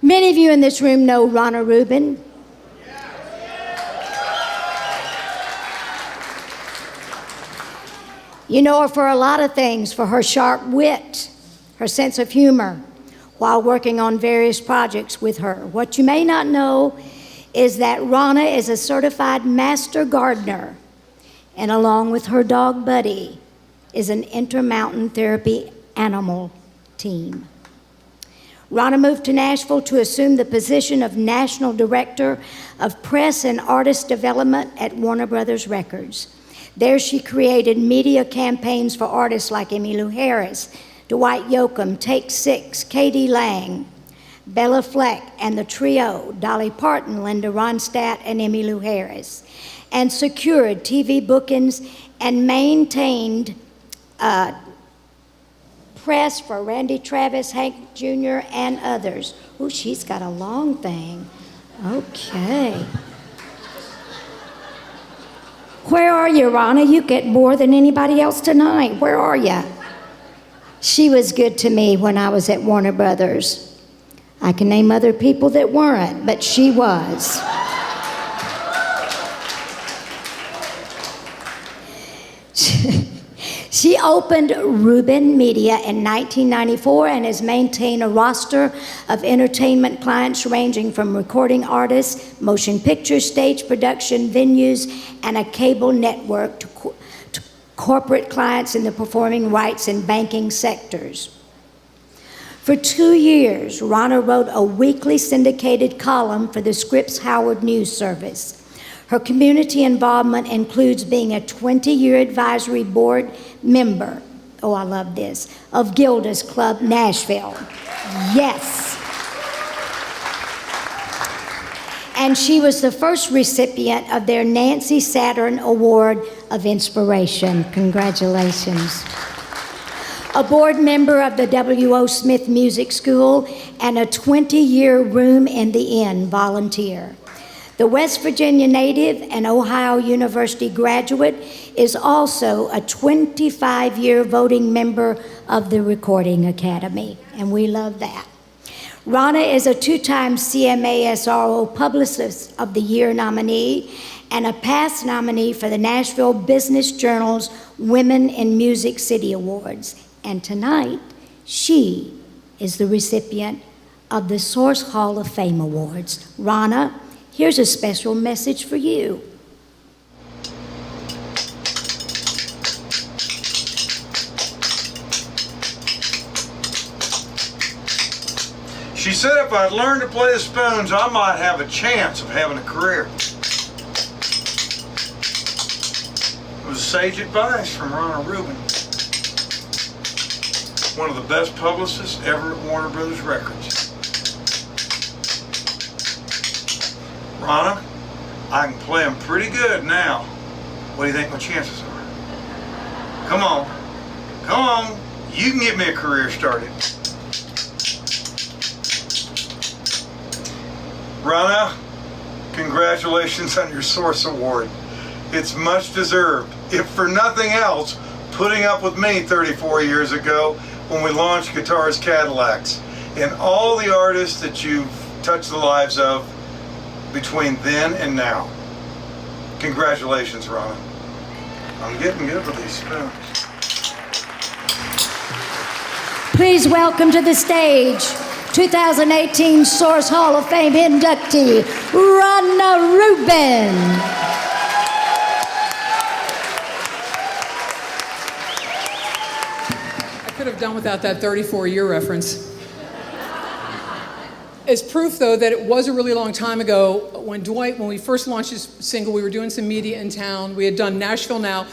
Many of you in this room know Ronna Rubin. You know her for a lot of things, for her sharp wit, her sense of humor, while working on various projects with her. What you may not know is that Ronna is a certified master gardener, and along with her dog Buddy, is an Intermountain Therapy animal team. Ronna moved to Nashville to assume the position of National Director of Press and Artist Development at Warner Brothers Records. There she created media campaigns for artists like Emmylou Harris, Dwight Yoakam, Take Six, Katie Lang, Bella Fleck, and the trio, Dolly Parton, Linda Ronstadt, and Emmylou Harris, and secured TV bookings and maintained press for Randy Travis, Hank Jr., and others. Oh, she's got a long thing. Okay. Where are you, Ronna? You get more than anybody else tonight. Where are you? She was good to me when I was at Warner Brothers. I can name other people that weren't, but she was. She opened Rubin Media in 1994 and has maintained a roster of entertainment clients ranging from recording artists, motion picture, stage production, venues, and a cable network to corporate clients in the performing rights and banking sectors. For 2 years, Ronna wrote a weekly syndicated column for the Scripps Howard News Service. Her community involvement includes being a 20-year advisory board member, oh, I love this, of Gilda's Club Nashville. Yes. And she was the first recipient of their Nancy Saturn Award of Inspiration. Congratulations. A board member of the W.O. Smith Music School and a 20-year Room in the Inn volunteer. The West Virginia native and Ohio University graduate is also a 25-year voting member of the Recording Academy, and we love that. Ronna is a 2-time CMA SRO Publicist of the Year nominee and a past nominee for the Nashville Business Journal's Women in Music City Awards. And tonight, she is the recipient of the Source Hall of Fame Awards. Ronna, here's a special message for you. She said if I'd learned to play the spoons, I might have a chance of having a career. It was sage advice from Ronna Rubin, one of the best publicists ever at Warner Brothers Records. Ronna, I can play them pretty good now. What do you think my chances are? Come on, you can get me a career started. Ronna, congratulations on your Source Award. It's much deserved, if for nothing else, putting up with me 34 years ago when we launched Guitars Cadillacs, and all the artists that you've touched the lives of between then and now. Congratulations, Ronna. I'm getting good with these spoons. Please welcome to the stage 2018 Source Hall of Fame inductee, Ronna Rubin. I could have done without that 34-year reference. As proof, though, that it was a really long time ago, when we first launched this single, we were doing some media in town. We had done Nashville Now.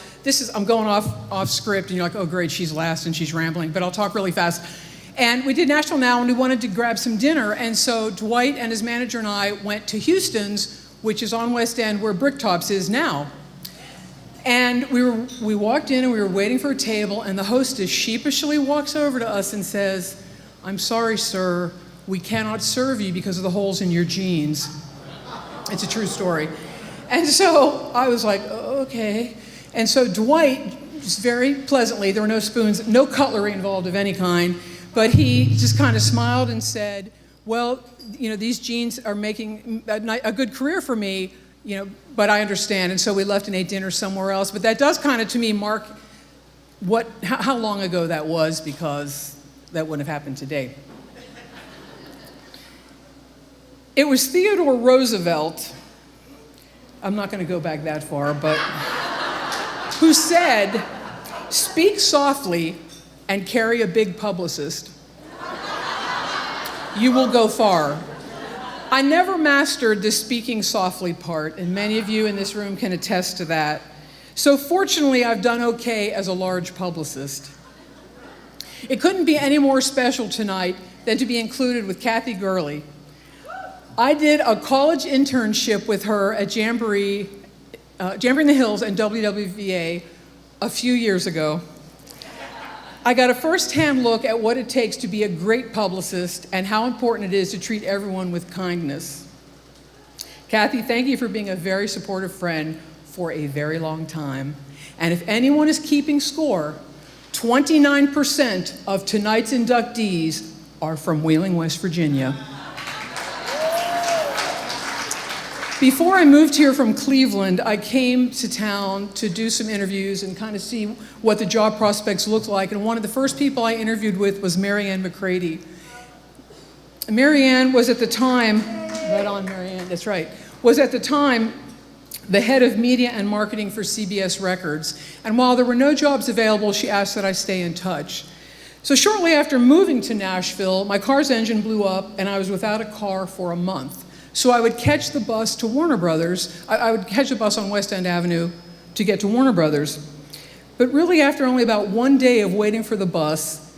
I'm going off script, and you're like, oh, great, she's last and she's rambling, but I'll talk really fast. And we did Nashville Now, and we wanted to grab some dinner, and so Dwight and his manager and I went to Houston's, which is on West End, where Bricktops is now. And we walked in, and we were waiting for a table, and the hostess sheepishly walks over to us and says, "I'm sorry, sir, we cannot serve you because of the holes in your jeans." It's a true story. And so I was like, oh, okay. And so Dwight, just very pleasantly, there were no spoons, no cutlery involved of any kind, but he just kind of smiled and said, well, these genes are making a good career for me, but I understand. And so we left and ate dinner somewhere else. But that does kind of, to me, mark how long ago that was, because that wouldn't have happened today. It was Theodore Roosevelt, I'm not going to go back that far, but who said, "Speak softly and carry a big publicist. You will go far." I never mastered the speaking softly part, and many of you in this room can attest to that. So fortunately, I've done okay as a large publicist. It couldn't be any more special tonight than to be included with Kathy Gurley. I did a college internship with her at Jamboree in the Hills and WWVA a few years ago. I got a first-hand look at what it takes to be a great publicist and how important it is to treat everyone with kindness. Kathy, thank you for being a very supportive friend for a very long time. And if anyone is keeping score, 29% of tonight's inductees are from Wheeling, West Virginia. Before I moved here from Cleveland, I came to town to do some interviews and kind of see what the job prospects looked like. And one of the first people I interviewed with was Marianne McCready. Marianne was at the time, right on Marianne, that's right, was at the time the head of media and marketing for CBS Records. And while there were no jobs available, she asked that I stay in touch. So shortly after moving to Nashville, my car's engine blew up and I was without a car for a month. So I would catch the bus to Warner Brothers. I would catch the bus on West End Avenue to get to Warner Brothers. But really, after only about one day of waiting for the bus,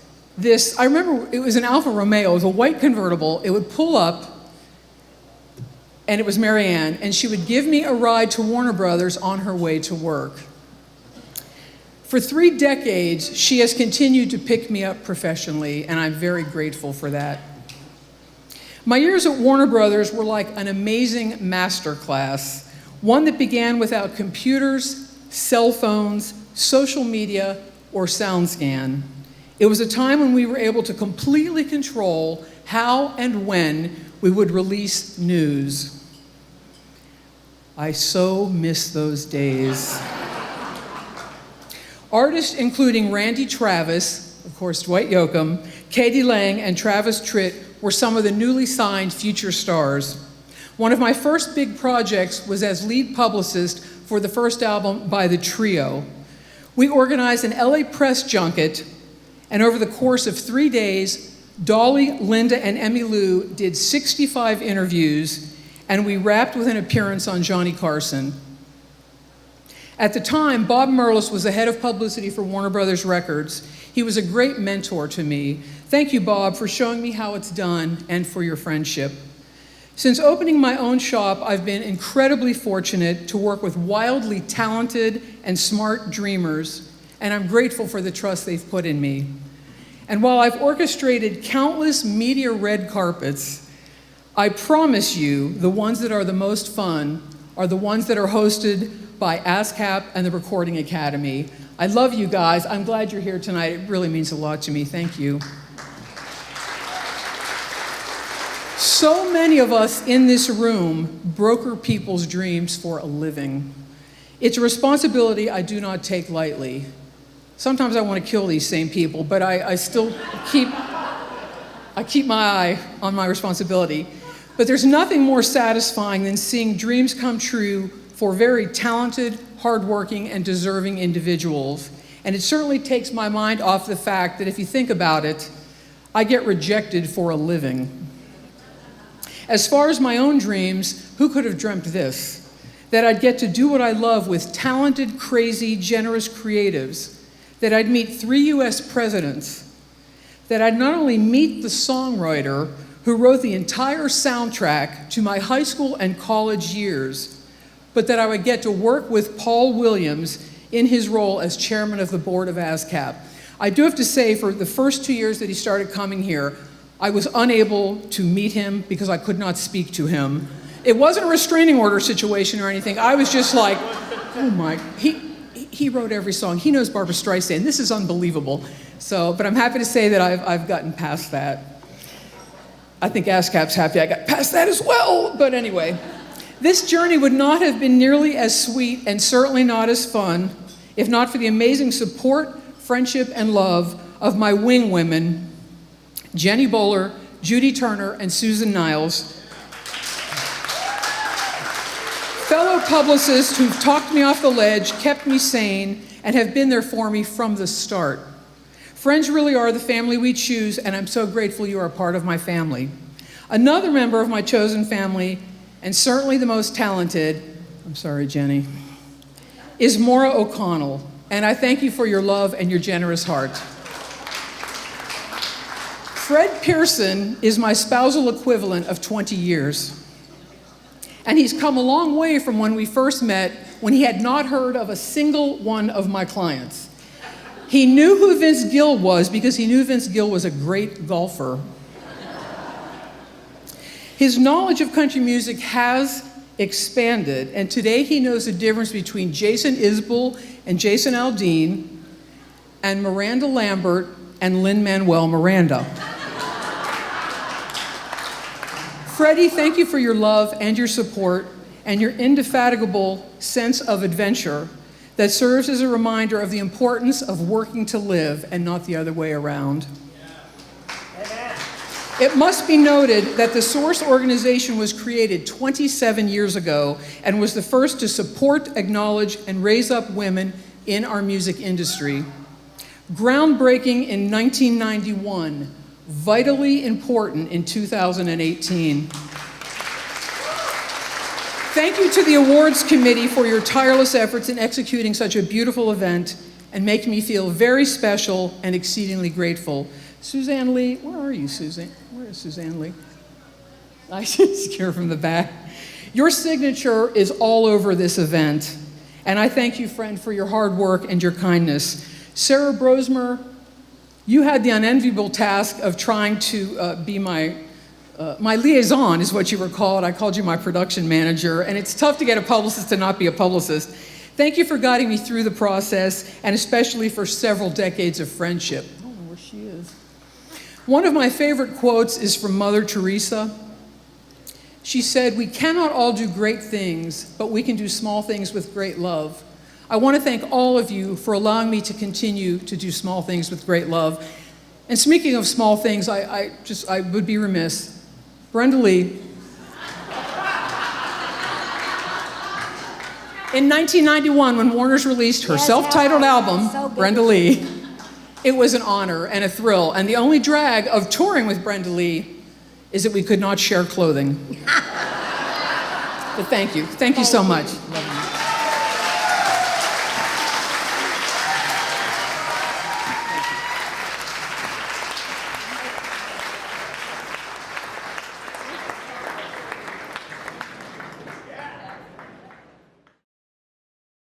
I remember it was an Alfa Romeo, it was a white convertible. It would pull up, and it was Marianne, and she would give me a ride to Warner Brothers on her way to work. For 3 decades, she has continued to pick me up professionally, and I'm very grateful for that. My years at Warner Brothers were like an amazing masterclass, one that began without computers, cell phones, social media, or SoundScan. It was a time when we were able to completely control how and when we would release news. I so miss those days. Artists including Randy Travis, of course Dwight Yoakam, Katie Lang, and Travis Tritt were some of the newly signed future stars. One of my first big projects was as lead publicist for the first album by the trio. We organized an LA press junket, and over the course of 3 days, Dolly, Linda, and Emmylou did 65 interviews, and we wrapped with an appearance on Johnny Carson. At the time, Bob Merlis was the head of publicity for Warner Brothers Records. He was a great mentor to me. Thank you, Bob, for showing me how it's done and for your friendship. Since opening my own shop, I've been incredibly fortunate to work with wildly talented and smart dreamers, and I'm grateful for the trust they've put in me. And while I've orchestrated countless media red carpets, I promise you the ones that are the most fun are the ones that are hosted by ASCAP and the Recording Academy. I love you guys. I'm glad you're here tonight. It really means a lot to me. Thank you. So many of us in this room broker people's dreams for a living. It's a responsibility I do not take lightly. Sometimes I want to kill these same people, but I still keep my eye on my responsibility. But there's nothing more satisfying than seeing dreams come true for very talented, hardworking, and deserving individuals. And it certainly takes my mind off the fact that if you think about it, I get rejected for a living. As far as my own dreams, who could have dreamt this? That I'd get to do what I love with talented, crazy, generous creatives. That I'd meet 3 US presidents. That I'd not only meet the songwriter who wrote the entire soundtrack to my high school and college years, but that I would get to work with Paul Williams in his role as chairman of the board of ASCAP. I do have to say, for the first 2 years that he started coming here, I was unable to meet him because I could not speak to him. It wasn't a restraining order situation or anything. I was just like, oh my, he wrote every song. He knows Barbra Streisand. This is unbelievable. So, but I'm happy to say that I've gotten past that. I think ASCAP's happy I got past that as well. But anyway, this journey would not have been nearly as sweet and certainly not as fun if not for the amazing support, friendship, and love of my wing women, Jenny Bowler, Judy Turner, and Susan Niles. Fellow publicists who've talked me off the ledge, kept me sane, and have been there for me from the start. Friends really are the family we choose, and I'm so grateful you are a part of my family. Another member of my chosen family, and certainly the most talented, I'm sorry, Jenny, is Maura O'Connell, and I thank you for your love and your generous heart. Fred Pearson is my spousal equivalent of 20 years. And he's come a long way from when we first met, when he had not heard of a single one of my clients. He knew who Vince Gill was because he knew Vince Gill was a great golfer. His knowledge of country music has expanded, and today he knows the difference between Jason Isbell and Jason Aldean, and Miranda Lambert and Lin-Manuel Miranda. Freddie, thank you for your love and your support and your indefatigable sense of adventure that serves as a reminder of the importance of working to live and not the other way around. It must be noted that the Source organization was created 27 years ago and was the first to support, acknowledge, and raise up women in our music industry. Groundbreaking in 1991, vitally important in 2018. Thank you to the awards committee for your tireless efforts in executing such a beautiful event and making me feel very special and exceedingly grateful. Suzanne Lee, where are you, Suzanne? Where is Suzanne Lee? I just hear from the back. Your signature is all over this event, and I thank you, friend, for your hard work and your kindness. Sarah Brosmer, you had the unenviable task of trying to be my liaison, is what you were called. I called you my production manager, and it's tough to get a publicist to not be a publicist. Thank you for guiding me through the process, and especially for several decades of friendship. I don't know where she is. One of my favorite quotes is from Mother Teresa. She said, "We cannot all do great things, but we can do small things with great love." I want to thank all of you for allowing me to continue to do small things with great love. And speaking of small things, I would be remiss. Brenda Lee. In 1991, when Warner's released her self-titled album, Brenda Lee, it was an honor and a thrill. And the only drag of touring with Brenda Lee is that we could not share clothing. But thank you. Thank you so much.